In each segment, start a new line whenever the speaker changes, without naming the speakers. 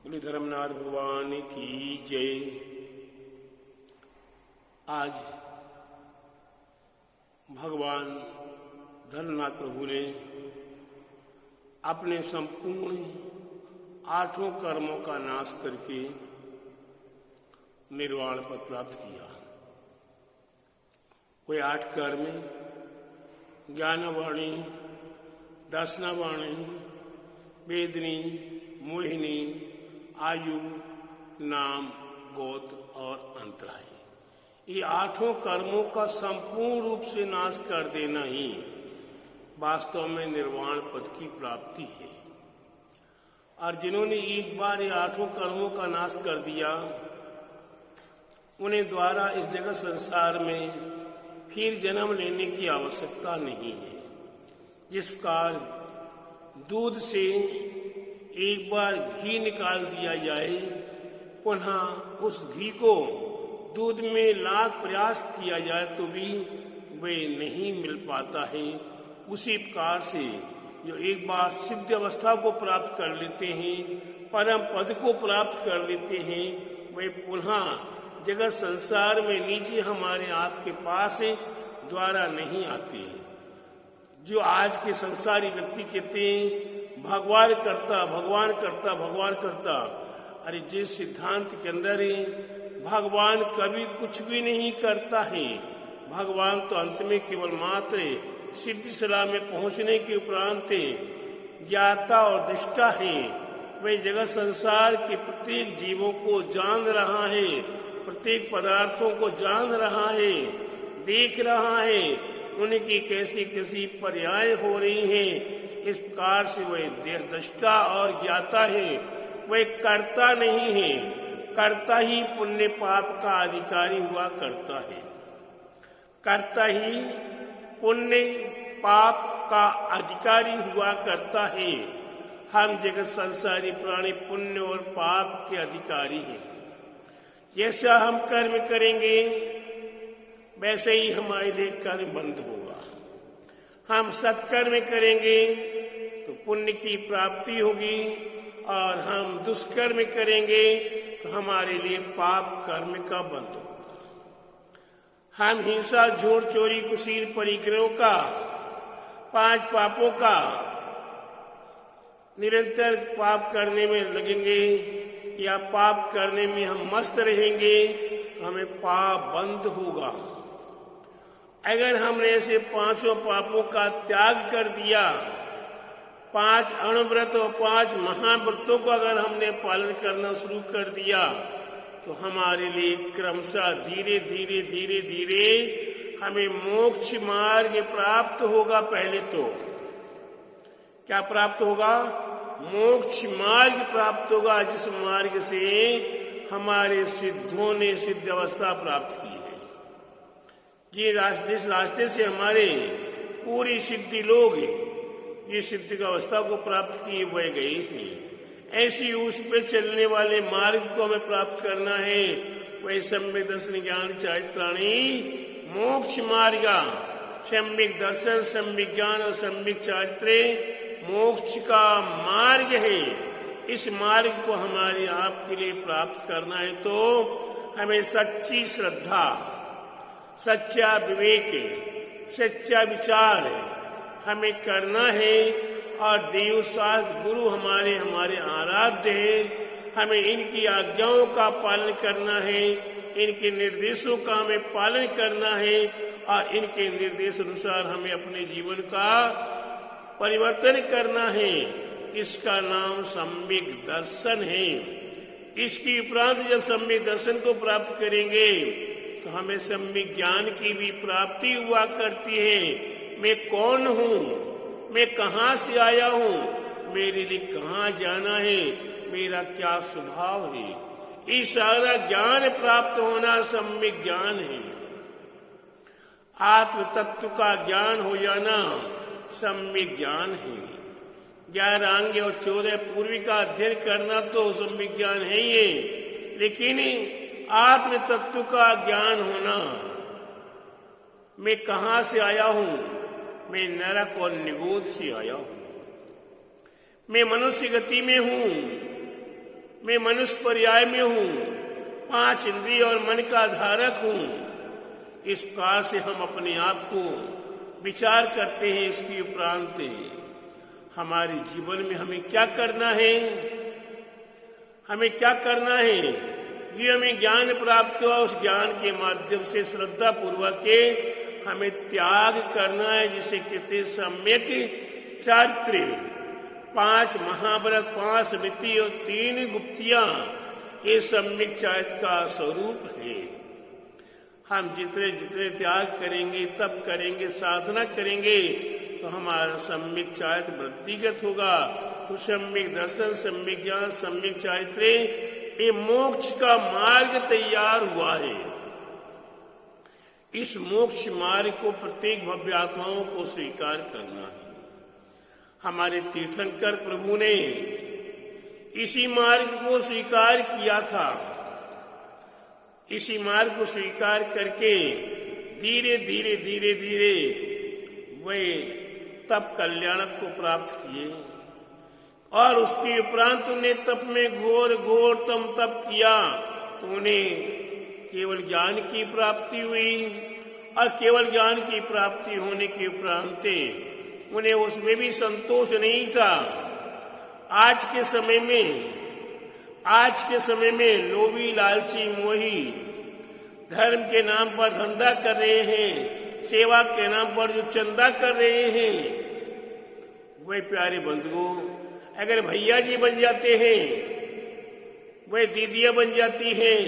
बोले धर्मनाथ भगवान की जय। आज भगवान धर्मनाथ प्रभु ने अपने संपूर्ण 8 कर्मों का नाश करके निर्वाण पद प्राप्त किया। वे 8 कर्म ज्ञानवाणी, दर्शनवाणी, वेदनी, मोहिनी, आयु, नाम, गोत्र और अंतराय। ये 8 कर्मों का संपूर्ण रूप से नाश कर देना ही वास्तव में निर्वाण पद की प्राप्ति है। और जिन्होंने एक बार ये 8 कर्मों का नाश कर दिया, उन्हें द्वारा इस जगत संसार में फिर जन्म लेने की आवश्यकता नहीं है। जिस प्रकार दूध से एक बार घी निकाल दिया जाए, पुनः उस घी को दूध में लाख प्रयास किया जाए तो भी वे नहीं मिल पाता है, उसी प्रकार से जो एक बार सिद्ध अवस्था को प्राप्त कर लेते हैं, परम पद को प्राप्त कर लेते हैं, वे पुनः जगत संसार में नीचे हमारे आपके पास द्वारा नहीं आते। जो आज के संसारी व्यक्ति कहते हैं भगवान करता, भगवान करता, भगवान करता, अरे जिस सिद्धांत के अंदर भगवान कभी कुछ भी नहीं करता है, भगवान तो अंत में केवल मात्र सिद्धि सलाह में पहुंचने के उपरांत ज्ञाता और दृष्टा है। वे जगत संसार के प्रत्येक जीवों को जान रहा है, प्रत्येक पदार्थों को जान रहा है, देख रहा है, उनकी कैसी कैसी पर्याय हो रही हैं। इस प्रकार से वह देहदृष्टा और ज्ञाता है, वह करता नहीं है। करता ही पुण्य पाप का अधिकारी हुआ करता है, करता ही पुण्य पाप का अधिकारी हुआ करता है। हम जगत संसारी प्राणी पुण्य और पाप के अधिकारी हैं। जैसा हम कर्म करेंगे वैसे ही हमारे लिए कर्म बंद होगा। हम सत्कर्म करेंगे तो पुण्य की प्राप्ति होगी, और हम दुष्कर्म करेंगे तो हमारे लिए पाप कर्म का बंद होगा। हम हिंसा, झूठ, चोरी, कुशील, परिग्रह का 5 पापों का निरंतर पाप करने में लगेंगे या पाप करने में हम मस्त रहेंगे तो हमें पाप बंद होगा। अगर हमने ऐसे 5 पापों का त्याग कर दिया, 5 अणुव्रत और 5 महाव्रतों को अगर हमने पालन करना शुरू कर दिया, तो हमारे लिए क्रमशः धीरे धीरे धीरे धीरे हमें मोक्ष मार्ग प्राप्त होगा। पहले तो क्या प्राप्त होगा? मोक्ष मार्ग प्राप्त होगा, जिस मार्ग से हमारे सिद्धों ने सिद्ध अवस्था प्राप्त की है। ये जिस रास्ते से हमारे पूरी सिद्धि लोग ये सिद्धि का अवस्था को प्राप्त किए हुए गए हैं, ऐसी उस पे चलने वाले मार्ग को हमें प्राप्त करना है। वही सम्यक दर्शन ज्ञान चारित्राणी मोक्ष मार्ग। सम्यक दर्शन, सम्यक ज्ञान और सम्यक चारित्र्य मोक्ष का मार्ग है। इस मार्ग को हमारे आपके लिए प्राप्त करना है तो हमें सच्ची श्रद्धा, सच्चा विवेक, सच्चा विचार हमें करना है। और देव शास्त्र गुरु हमारे आराध्य है। हमें इनकी आज्ञाओं का पालन करना है, इनके निर्देशों का हमें पालन करना है, और इनके निर्देश अनुसार हमें अपने जीवन का परिवर्तन करना है। इसका नाम सम्यक दर्शन है। इसके उपरांत जब सम्यक दर्शन को प्राप्त करेंगे तो हमें सम्यक ज्ञान की भी प्राप्ति हुआ करती है। मैं कौन हूँ, मैं कहाँ से आया हूँ, मेरे लिए कहाँ जाना है, मेरा क्या स्वभाव है, ये सारा ज्ञान प्राप्त होना सम्यक ज्ञान है। आत्म तत्व का ज्ञान हो जाना सम्यक ज्ञान है। 11 अंग और 14 पूर्वी का अध्ययन करना तो सम्यक ज्ञान है ही है, लेकिन आत्म तत्व का ज्ञान होना, मैं कहाँ से आया हूँ, मैं नरक और निगोद से आया हूँ, मैं मनुष्य गति में हूँ, मैं मनुष्य पर्याय में हूं, 5 इंद्रिय और मन का धारक हूं। इस प्रकार से हम अपने आप को विचार करते हैं। इसके उपरांत हमारे जीवन में हमें क्या करना है, हमें क्या करना है। ये हमें ज्ञान प्राप्त हुआ, उस ज्ञान के माध्यम से श्रद्धा पूर्वक के हमें त्याग करना है, जिसे कहते सम्यक चारित्र्य। 5 महाव्रत, 5 स्मृति और 3 गुप्तियां, ये सम्यक चारित्र का स्वरूप है। हम जितने जितने त्याग करेंगे, तप करेंगे, साधना करेंगे, तो हमारा सम्यक चारित्र वृद्धिगत होगा। तो सम्यक दर्शन, सम्यक ज्ञान, सम्यक चारित्र, ये मोक्ष का मार्ग तैयार हुआ है। इस मोक्ष मार्ग को प्रत्येक भव्य आत्माओं को स्वीकार करना है। हमारे तीर्थंकर प्रभु ने इसी मार्ग को स्वीकार किया था। इसी मार्ग को स्वीकार करके धीरे धीरे धीरे धीरे वे तप कल्याणक को प्राप्त किए, और उसके उपरांत उन्हें तप में घोर घोर तप किया, तो उन्हें केवल ज्ञान की प्राप्ति हुई। और केवल ज्ञान की प्राप्ति होने के उपरांत उन्हें उसमें भी संतोष नहीं था। आज के समय में लोभी, लालची, मोही धर्म के नाम पर धंधा कर रहे हैं, सेवा के नाम पर जो चंदा कर रहे हैं, वे प्यारे बंधुओं, अगर भैया जी बन जाते हैं, वे दीदियां बन जाती हैं,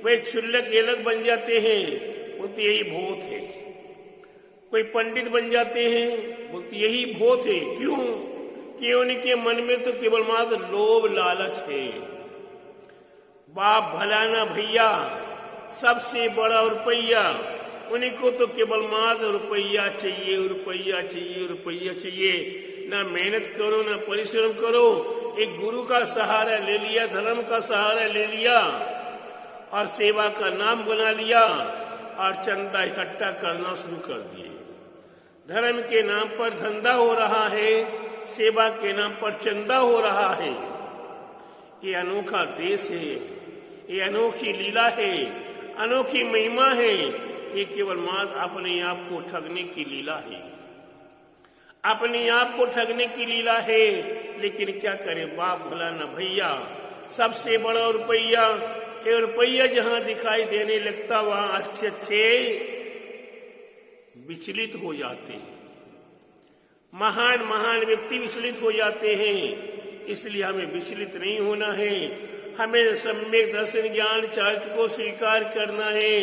वे क्षुल्लक एलक बन जाते हैं, बोलते यही भूत है। कोई पंडित बन जाते हैं, बोलते यही भूत है। क्यों? कि उनके मन में तो केवल मात्र लोभ लालच है। बाप भला ना भैया, सबसे बड़ा रुपया, उन्हीं को तो केवल मात्र रुपया चाहिए, रुपया चाहिए, रुपया चाहिए। ना मेहनत करो, ना परिश्रम करो, एक गुरु का सहारा ले लिया, धर्म का सहारा ले लिया, और सेवा का नाम बना लिया, और चंदा इकट्ठा करना शुरू कर दिए। धर्म के नाम पर धंधा हो रहा है, सेवा के नाम पर चंदा हो रहा है। ये अनोखा देश है, ये अनोखी लीला है, अनोखी महिमा है। ये केवल मात्र अपने आप को ठगने की लीला है, अपने आप को ठगने की लीला है। लेकिन क्या करे, बाप भला न भैया, सबसे बड़ा रुपया। ये रुपया जहां दिखाई देने लगता, वहां अच्छे अच्छे विचलित हो जाते हैं, महान महान व्यक्ति विचलित हो जाते हैं। इसलिए हमें विचलित नहीं होना है। हमें सम्यक दर्शन ज्ञान चारित्र को स्वीकार करना है।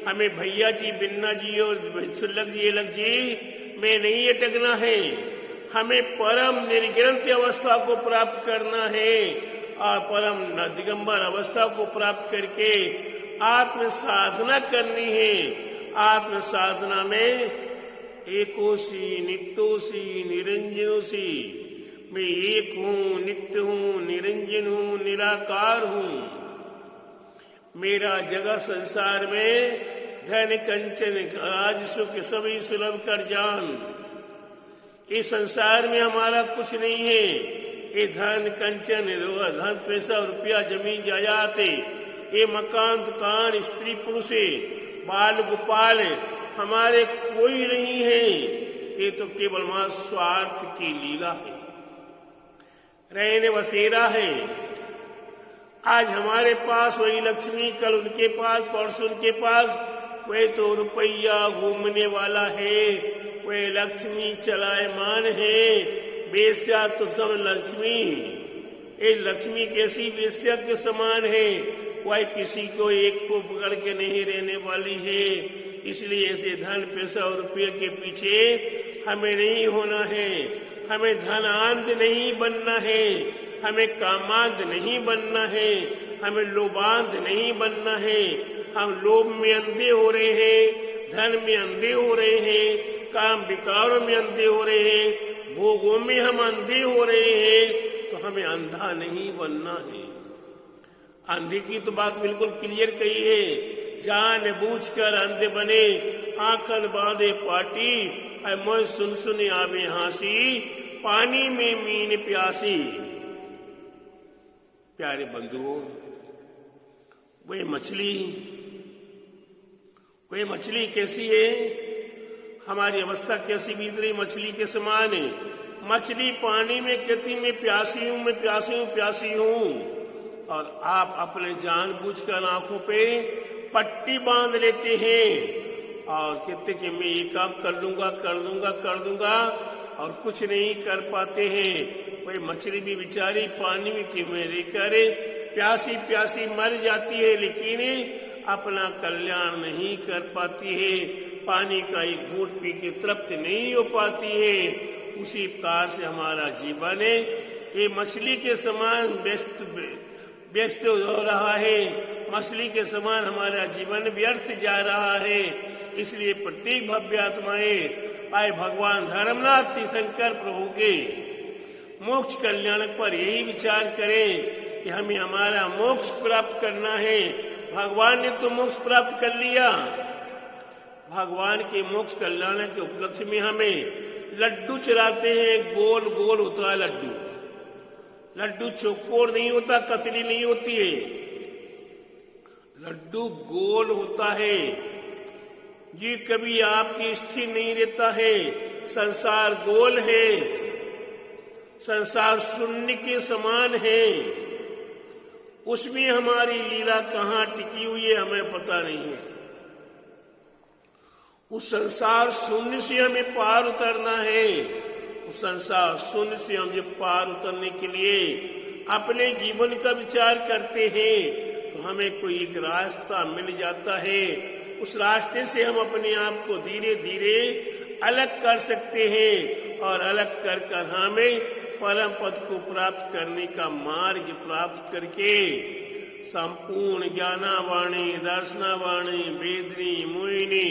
हमें भैया जी, बिन्ना जी और क्षुल्लक जी, एलक जी में नहीं अटकना है। हमें परम निर्ग्रंथ अवस्था को प्राप्त करना है, और परम दिगंबर अवस्था को प्राप्त करके आत्म साधना करनी है। आत्म साधना में एकोसी, नित्योसी, निरंजनोसी, मैं एक हूं, नित्य हूं, निरंजन हूं, निराकार हूं। मेरा जगत संसार में धन कंचन राज सुख सभी सुलभ कर जान। इस संसार में हमारा कुछ नहीं है। ये धन कंचन, धन पैसा, रुपया, जमीन जायदाद, ये मकान दुकान, स्त्री पुरुष, बाल गोपाल हमारे कोई नहीं है। ये तो केवल मां स्वार्थ की लीला है, रहने बसेरा है। आज हमारे पास वही लक्ष्मी, कल उनके पास, परसों उनके पास। वह तो रुपया घूमने वाला है, वह लक्ष्मी चलायमान है। वेश्या तो सब लक्ष्मी, ये लक्ष्मी कैसी वेश्या के समान है। वह किसी को एक को पकड़ के नहीं रहने वाली है। इसलिए ऐसे धन पैसा और रुपये के पीछे हमें नहीं होना है। हमें धनांध नहीं बनना है, हमें कामांध नहीं बनना है, हमें लोभांध नहीं बनना है। हम लोभ में अंधे हो रहे हैं, धन में अंधे हो रहे हैं, काम विकारों में अंधे हो रहे हैं, भोगों में हम अंधे हो रहे हैं। तो हमें अंधा नहीं बनना है। अंधे की तो बात बिल्कुल क्लियर कही है। जान बूझकर अंधे बने, आंखन बांधे पाटी, मैं सुन सुन आवे हासी, पानी में मीन प्यासी। प्यारे बंधुओं, वही मछली कैसी है, हमारी अवस्था कैसी बीत रही मछली के समान है। मछली पानी में कहती मैं प्यासी हूं, मैं प्यासी हूं, प्यासी हूं, और आप अपने जानबूझकर आंखों पे पट्टी बांध लेते हैं और कहते कि मैं ये काम कर दूंगा और कुछ नहीं कर पाते हैं। वही मछली भी बेचारी पानी में में रहकर प्यासी प्यासी मर जाती है, लेकिन अपना कल्याण नहीं कर पाती है, पानी का एक घूंट पी के तृप्त नहीं हो पाती है। उसी प्रकार से हमारा जीवन है, ये मछली के समान व्यस्त हो रहा है, मछली के समान हमारा जीवन व्यर्थ जा रहा है। इसलिए प्रत्येक भव्य आत्माएं आए भगवान धर्मनाथ तीर्थंकर प्रभु के मोक्ष कल्याण पर यही विचार करें कि हमें हमारा मोक्ष प्राप्त करना है। भगवान ने तो मोक्ष प्राप्त कर लिया, भगवान के मोक्ष कल्याण के उपलक्ष्य में हमें लड्डू चलाते हैं, गोल गोल होता है लड्डू, लड्डू चौकोर नहीं होता, कतली नहीं होती है, लड्डू गोल होता है। ये कभी आपकी स्थिर नहीं रहता है। संसार गोल है, संसार शून्य के समान है, उसमें हमारी लीला कहाँ टिकी हुई है हमें पता नहीं है। उस संसार शून्य से हमें पार उतरना है। उस संसार शून्य से हमें पार उतरने के लिए अपने जीवन का विचार करते हैं तो हमें कोई एक रास्ता मिल जाता है। उस रास्ते से हम अपने आप को धीरे धीरे अलग कर सकते हैं और अलग कर हमें परम पद को प्राप्त करने का मार्ग प्राप्त करके संपूर्ण ज्ञानावाणी, दर्शनावाणी, वेदनी, मोहिनी,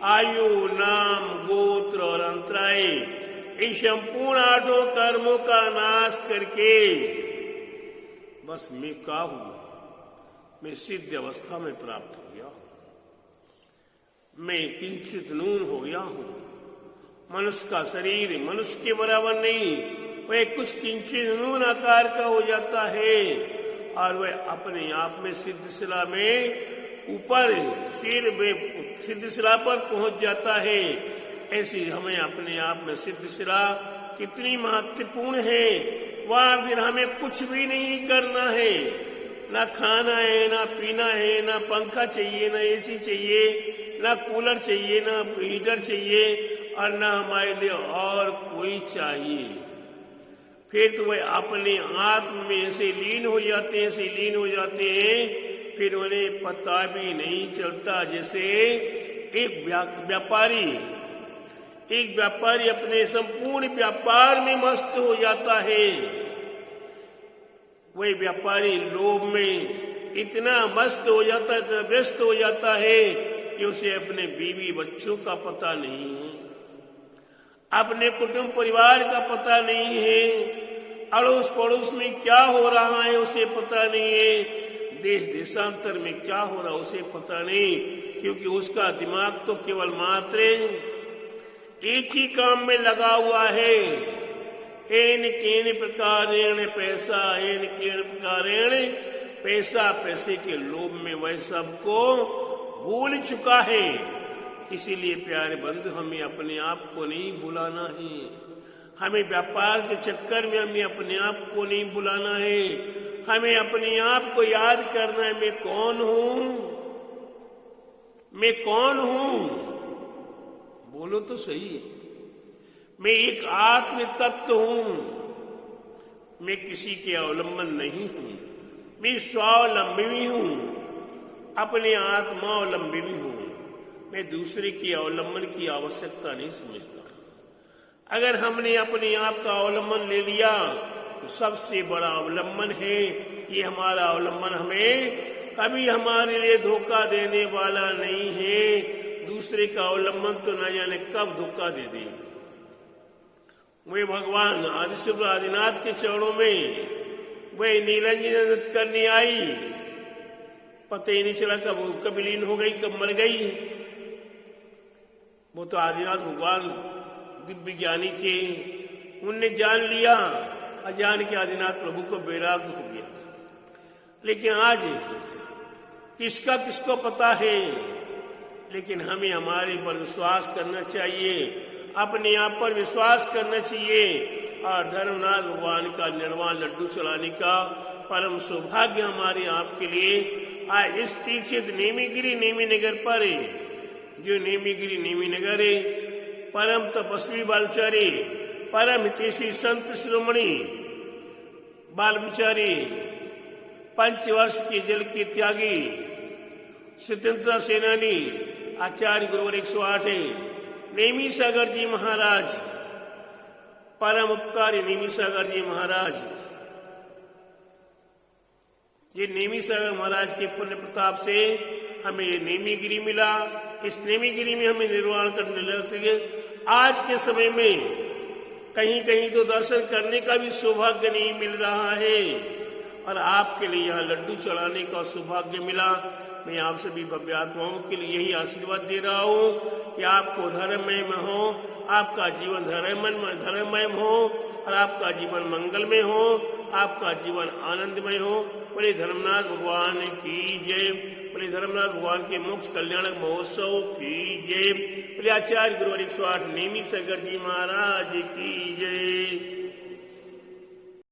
आयु, नाम, गोत्र और अंतराय, इस संपूर्ण 8 कर्मों का नाश करके बस मैं क्या हूं, मैं सिद्ध अवस्था में प्राप्त हो गया, मैं किंचित नून हो गया हूं। मनुष्य का शरीर मनुष्य के बराबर नहीं, वह कुछ किंचित नून आकार का हो जाता है और वह अपने आप में सिद्धशिला में ऊपर सिर में सिद्धशिला पर पहुंच जाता है। ऐसी हमें अपने आप में सिद्धशिला कितनी महत्वपूर्ण है, वहां फिर हमें कुछ भी नहीं करना है, ना खाना है, ना पीना है, ना पंखा चाहिए, ना एसी चाहिए, ना कूलर चाहिए, ना हीटर चाहिए और ना हमारे लिए और कोई चाहिए। फिर तो वह अपने आत्म में ऐसे लीन हो जाते हैं, फिर उन्हें पता भी नहीं चलता। जैसे एक व्यापारी अपने संपूर्ण व्यापार में मस्त हो जाता है। वही व्यापारी लोभ में इतना मस्त हो जाता है, इतना व्यस्त हो जाता है कि उसे अपने बीवी बच्चों का पता नहीं है, अपने कुटुंब परिवार का पता नहीं है, अड़ोस पड़ोस में क्या हो रहा है उसे पता नहीं है, देश देशांतर में क्या हो रहा उसे पता नहीं, क्योंकि उसका दिमाग तो केवल मात्र एक ही काम में लगा हुआ है। एन केन प्रकारेण पैसा, एन केन प्रकारेण पैसा, पैसे के लोभ में वह सबको भूल चुका है। इसीलिए प्यारे बंधु, हमें अपने आप को नहीं भुलाना है, हमें व्यापार के चक्कर में हमें अपने आप को नहीं भुलाना है, हमें अपने आप को याद करना है, मैं कौन हूं, मैं कौन हूं, बोलो तो सही। मैं एक आत्म तत्व हूं, मैं किसी के अवलंबन नहीं हूं, मैं स्वावलंबी भी हूं, अपने आत्मावलंबी भी हूं, मैं दूसरे के अवलंबन की आवश्यकता नहीं समझता। अगर हमने अपने आप का अवलंबन ले लिया तो सबसे बड़ा अवलंबन है, ये हमारा अवलंबन हमें कभी हमारे लिए धोखा देने वाला नहीं है। दूसरे का अवलंबन तो न जाने कब धोखा दे दे। वे भगवान आदिशिव आदिनाथ के चरणों में वे नीलंजन नृत्य करने आई, पता ही नहीं चला कब लीन हो गई, कब मर गई। वो तो आदिनाथ भगवान दिव्य ज्ञानी थे, उनने जान लिया, अजान के आदिनाथ प्रभु को वैराग्य हो गया। लेकिन आज किसका किसको पता है, लेकिन हमें हमारे पर विश्वास करना चाहिए, अपने आप पर विश्वास करना चाहिए और धर्मनाथ भगवान का निर्वाण लड्डू चलाने का परम सौभाग्य हमारे आपके लिए आज इस तीर्थ नेमीगिरी नेमी नगर पर है। जो नेमीगिरी नेमी नगर है, परम तपस्वी बालचारी, परम हितैषी संत शिरोमणि बालचारी, 5 वर्ष के जल के त्यागी, स्वतंत्रता सेनानी आचार्य गुरुवर 108 है नेमी सागर जी महाराज, परम उपकारी नेमी सागर जी महाराज। ये नेमी सागर महाराज के पुण्य प्रताप से हमें ये नेमीगिरी मिला। इस नेमीगिरी में हमें निर्वाण करने लगे। आज के समय में कहीं कहीं तो दर्शन करने का भी सौभाग्य नहीं मिल रहा है और आपके लिए यहाँ लड्डू चढ़ाने का सौभाग्य मिला। मैं आप सभी भव्य आत्माओं के लिए यही आशीर्वाद दे रहा हूँ कि आपको धर्ममय में हो, आपका जीवन धर्ममय हो और आपका जीवन मंगलमय हो, आपका जीवन आनंदमय हो। बोले धर्मनाथ भगवान की जय, बोले धर्मनाथ भगवान के मोक्ष कल्याणक महोत्सव की जय, बोले आचार्य गुरुवर 108 नेमी सागर जी महाराज की जय।